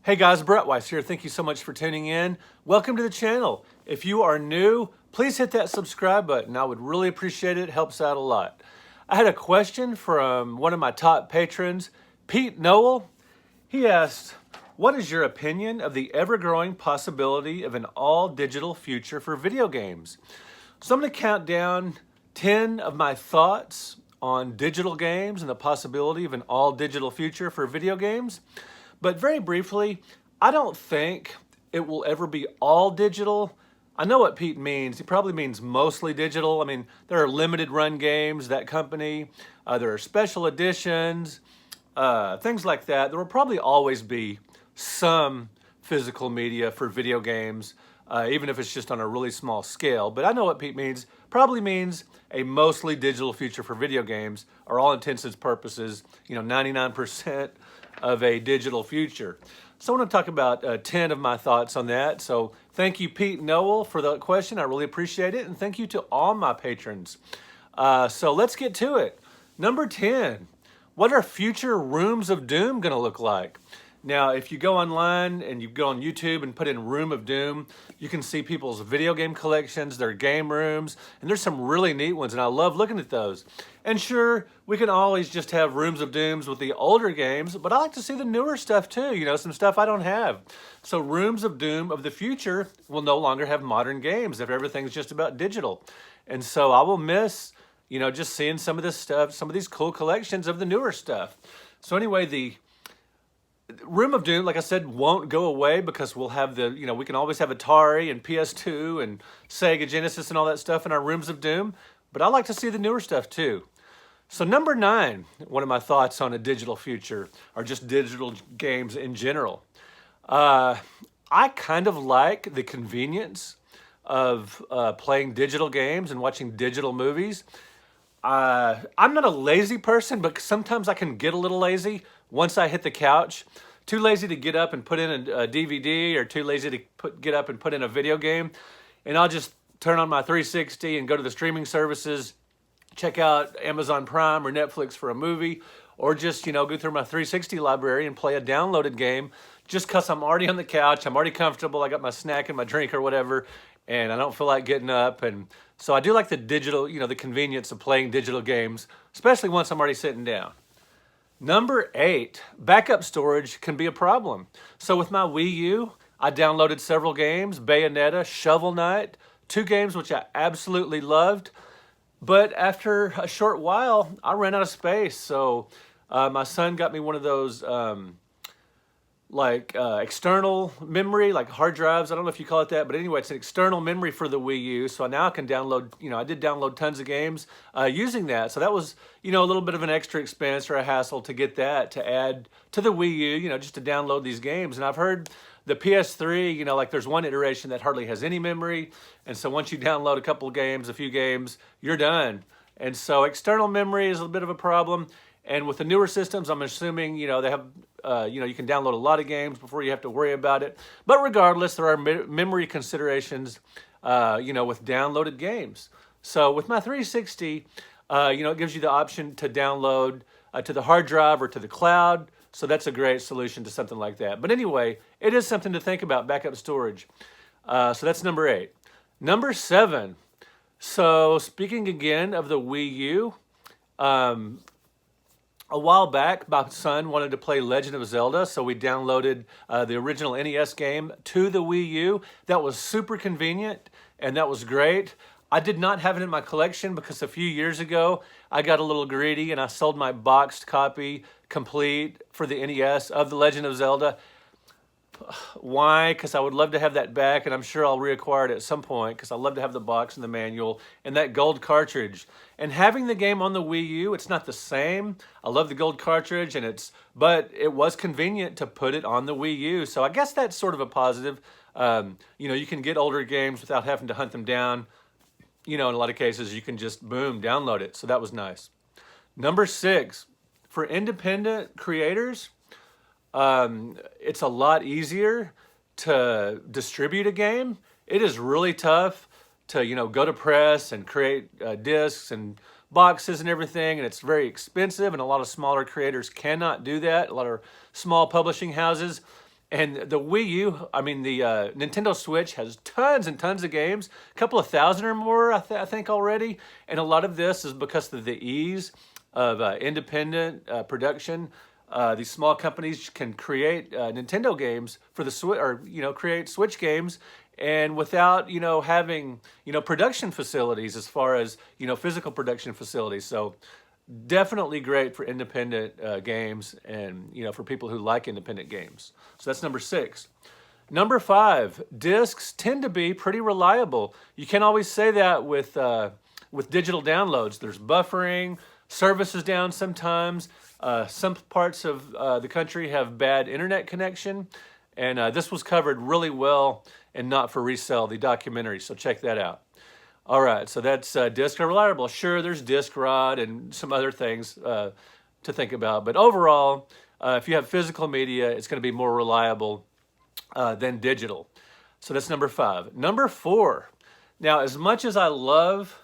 Hey guys, Brett Weiss here. Thank you so much for tuning in. Welcome to the channel. If you are new, please hit that subscribe button. I would really appreciate it. It helps out a lot. I had a question from one of my top patrons, Pete Noel. He asked, what is your opinion of the ever-growing possibility of an all-digital future for video games? So I'm going to count down 10 of my thoughts on digital games and the possibility of an all-digital future for video games. But very briefly, I don't think it will ever be all digital. I know what Pete means. He probably means mostly digital. I mean, there are limited run games, that company. There are special editions, things like that. There will probably always be some physical media for video games, even if it's just on a really small scale. But I know what Pete means. Probably means a mostly digital future for video games, or all intents and purposes, 99% of a digital future. So I want to talk about 10 of my thoughts on that. So thank you, Pete Noel, for the question. I really appreciate it. And thank you to all my patrons. So let's get to it. Number 10, what are future Rooms of Doom going to look like? Now, if you go online and you go on YouTube and put in Room of Doom, you can see people's video game collections, their game rooms, and there's some really neat ones, and I love looking at those. And sure, we can always just have Rooms of Dooms with the older games, but I like to see the newer stuff too, some stuff I don't have. So Rooms of Doom of the future will no longer have modern games if everything's just about digital. And so I will miss, just seeing some of this stuff, some of these cool collections of the newer stuff. So anyway, the Room of Doom, like I said, won't go away because we'll have we can always have Atari and PS2 and Sega Genesis and all that stuff in our Rooms of Doom. But I like to see the newer stuff too. So number 9, one of my thoughts on a digital future, or just digital games in general. I kind of like the convenience of playing digital games and watching digital movies. I'm not a lazy person, but sometimes I can get a little lazy once I hit the couch. Too lazy to get up and put in a DVD, or too lazy to get up and put in a video game. And I'll just turn on my 360 and go to the streaming services, check out Amazon Prime or Netflix for a movie, or just, go through my 360 library and play a downloaded game just because I'm already on the couch, I'm already comfortable, I got my snack and my drink or whatever, and I don't feel like getting up. And so I do like the digital, the convenience of playing digital games, especially once I'm already sitting down. Number 8, backup storage can be a problem. So with my Wii U, I downloaded several games, Bayonetta, Shovel Knight, 2 games which I absolutely loved. But after a short while, I ran out of space. So my son got me one of those external memory, like hard drives. I don't know if you call it that, but anyway, it's an external memory for the Wii U. So now I can download, I did download tons of games using that. So that was, a little bit of an extra expense or a hassle to get that to add to the Wii U, just to download these games. And I've heard the PS3, there's one iteration that hardly has any memory. And so once you download a couple of games, a few games, you're done. And so external memory is a bit of a problem. And with the newer systems, I'm assuming, they have, you can download a lot of games before you have to worry about it. But regardless, there are memory considerations, with downloaded games. So with my 360, it gives you the option to download to the hard drive or to the cloud. So that's a great solution to something like that. But anyway, it is something to think about, backup storage. So that's number 8. Number 7. So speaking again of the Wii U, a while back, my son wanted to play Legend of Zelda, so we downloaded the original NES game to the Wii U. That was super convenient, and that was great. I did not have it in my collection because a few years ago, I got a little greedy and I sold my boxed copy complete for the NES of The Legend of Zelda. Why? Because I would love to have that back, and I'm sure I'll reacquire it at some point because I love to have the box and the manual and that gold cartridge. And having the game on the Wii U, it's not the same. I love the gold cartridge, but it was convenient to put it on the Wii U. So I guess that's sort of a positive. You can get older games without having to hunt them down. In a lot of cases, you can just, boom, download it. So that was nice. Number 6, for independent creators, it's a lot easier to distribute a game. It is really tough to, go to press and create discs and boxes and everything, and it's very expensive, and a lot of smaller creators cannot do that. A lot of small publishing houses. And the Wii U, I mean, the Nintendo Switch has tons and tons of games, a couple of thousand or more, I think already. And a lot of this is because of the ease of independent production. These small companies can create Nintendo games for the Switch, or create Switch games, and without having production facilities as far as physical production facilities. So definitely great for independent games, and for people who like independent games. So that's number 6. Number 5, discs tend to be pretty reliable. You can't always say that with digital downloads. There's buffering, service is down sometimes. Some parts of the country have bad internet connection, and this was covered really well in Not For Resale, the documentary, so check that out. All right, so that's disc are reliable. Sure, there's disc rot and some other things to think about, but overall, if you have physical media, it's going to be more reliable than digital. So that's number 5. Number 4. Now, as much as I love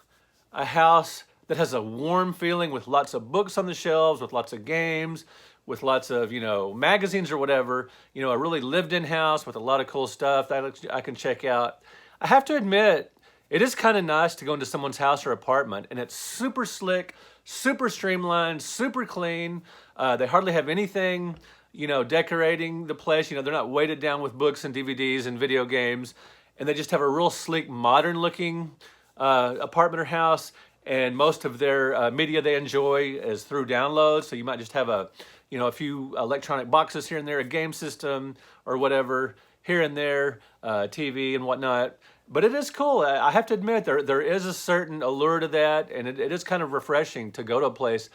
a house that has a warm feeling with lots of books on the shelves, with lots of games, with lots of, magazines or whatever, a really lived-in house with a lot of cool stuff that I can check out, I have to admit, it is kind of nice to go into someone's house or apartment, and it's super slick, super streamlined, super clean. They hardly have anything, decorating the place. They're not weighted down with books and DVDs and video games, and they just have a real sleek, modern-looking apartment or house. And most of their media they enjoy is through downloads. So you might just have a few electronic boxes here and there, a game system or whatever here and there, TV and whatnot. But it is cool. I have to admit, there is a certain allure to that, and it is kind of refreshing to go to a place,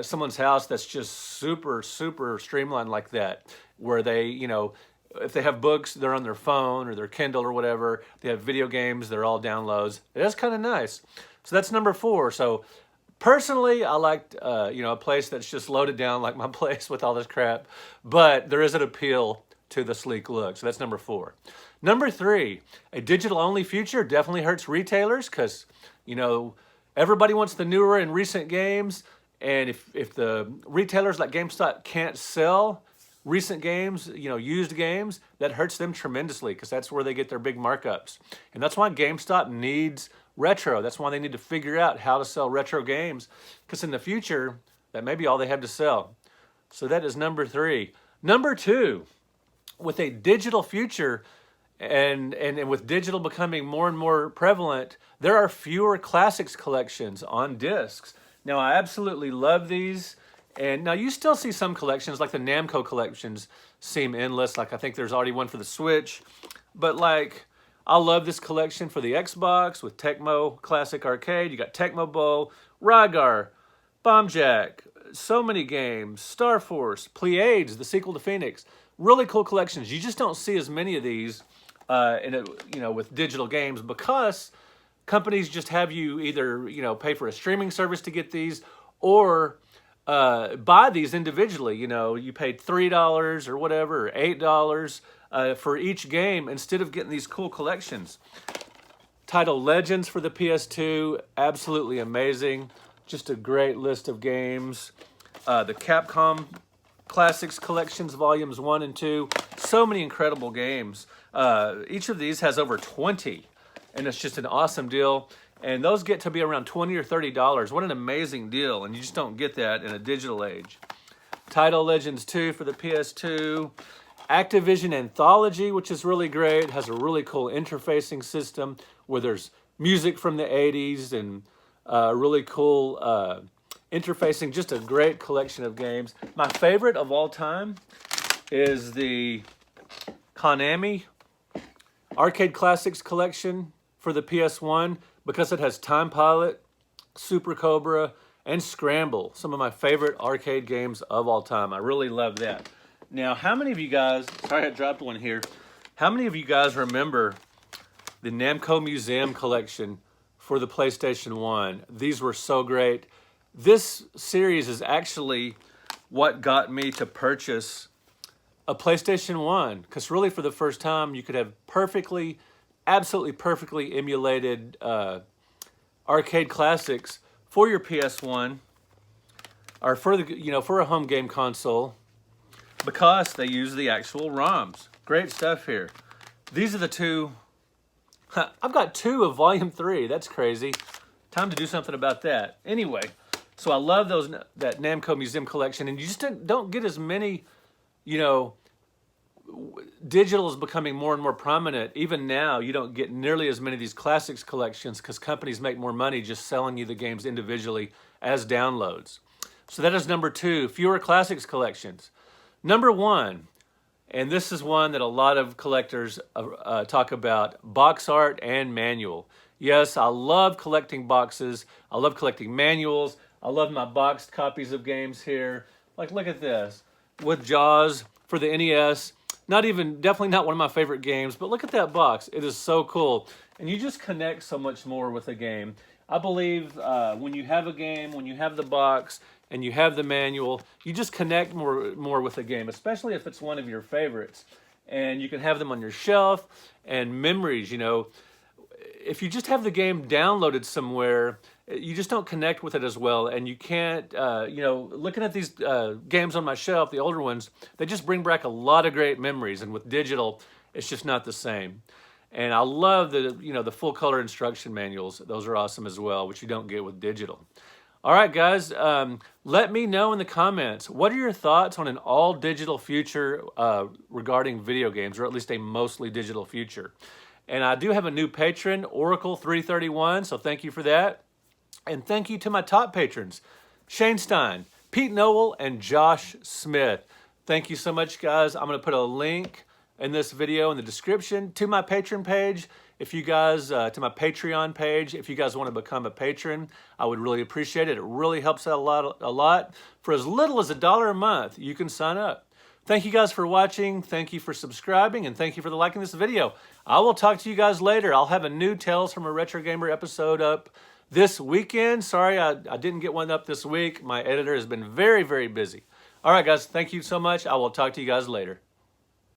someone's house that's just super, super streamlined like that, where they, if they have books, they're on their phone or their Kindle or whatever. They have video games, they're all downloads. It is kind of nice. So that's number 4. So personally, I liked, a place that's just loaded down like my place with all this crap, but there is an appeal to the sleek look. So that's number 4. Number 3, a digital-only future definitely hurts retailers because, everybody wants the newer and recent games. And if the retailers like GameStop can't sell recent games, used games, that hurts them tremendously because that's where they get their big markups. And that's why GameStop needs retro. That's why they need to figure out how to sell retro games, because in the future, that may be all they have to sell. So that is number 3. Number 2, with a digital future, and with digital becoming more and more prevalent, there are fewer classics collections on discs. Now, I absolutely love these. And now you still see some collections, like the Namco collections, seem endless. Like I think there's already one for the Switch. But like, I love this collection for the Xbox with Tecmo Classic Arcade. You got Tecmo Bowl, Rygar, Bomb Jack, so many games, Star Force, Pleiades, the sequel to Phoenix. Really cool collections. You just don't see as many of these with digital games, because companies just have you either pay for a streaming service to get these, or buy these individually. You paid $3 or whatever, or $8 for each game, instead of getting these cool collections. Title Legends for the PS2, absolutely amazing. Just a great list of games. The Capcom Classics Collections Volumes 1 and 2. So many incredible games. Each of these has over 20, and it's just an awesome deal. And those get to be around $20 or $30. What an amazing deal, and you just don't get that in a digital age. Title Legends 2 for the PS2. Activision Anthology, which is really great, has a really cool interfacing system where there's music from the 80s and really cool interfacing. Just a great collection of games. My favorite of all time is the Konami Arcade Classics Collection for the PS1, because it has Time Pilot, Super Cobra, and Scramble. Some of my favorite arcade games of all time. I really love that. Now, how many of you guys, sorry I dropped one here, how many of you guys remember the Namco Museum Collection for the PlayStation 1? These were so great. This series is actually what got me to purchase a PlayStation 1, because really for the first time you could have perfectly, absolutely perfectly emulated arcade classics for your PS1, or for the for a home game console. because they use the actual ROMs. Great stuff here. These are the two. I've got 2 of Volume 3. That's crazy. Time to do something about that. Anyway, so I love that Namco Museum collection, and you just don't get as many, you know, digital is becoming more and more prominent. Even now, you don't get nearly as many of these classics collections because companies make more money just selling you the games individually as downloads. So that is number 2, fewer classics collections. Number 1, and this is one that a lot of collectors talk about, box art and manual. Yes, I love collecting boxes. I love collecting manuals. I love my boxed copies of games here. Like, look at this. With Jaws for the NES. Definitely not one of my favorite games, but look at that box. It is so cool. And you just connect so much more with a game. I believe when you have a game, when you have the box, and you have the manual, you just connect more with the game, especially if it's one of your favorites. And you can have them on your shelf, and memories, you know. If you just have the game downloaded somewhere, you just don't connect with it as well, and you can't, you know, looking at these games on my shelf, the older ones, they just bring back a lot of great memories, and with digital, it's just not the same. And I love the full color instruction manuals. Those are awesome as well, which you don't get with digital. All right, guys, let me know in the comments, what are your thoughts on an all-digital future regarding video games, or at least a mostly digital future? And I do have a new patron, Oracle331, so thank you for that. And thank you to my top patrons, Shane Stein, Pete Noel, and Josh Smith. Thank you so much, guys. I'm going to put a link in this video in the description to my patron page. If you guys, to my Patreon page, if you guys want to become a patron, I would really appreciate it. It really helps out a lot. For as little as $1 a month, you can sign up. Thank you guys for watching. Thank you for subscribing, and thank you for liking this video. I will talk to you guys later. I'll have a new Tales from a Retro Gamer episode up this weekend. Sorry, I didn't get one up this week. My editor has been very, very busy. All right, guys, thank you so much. I will talk to you guys later.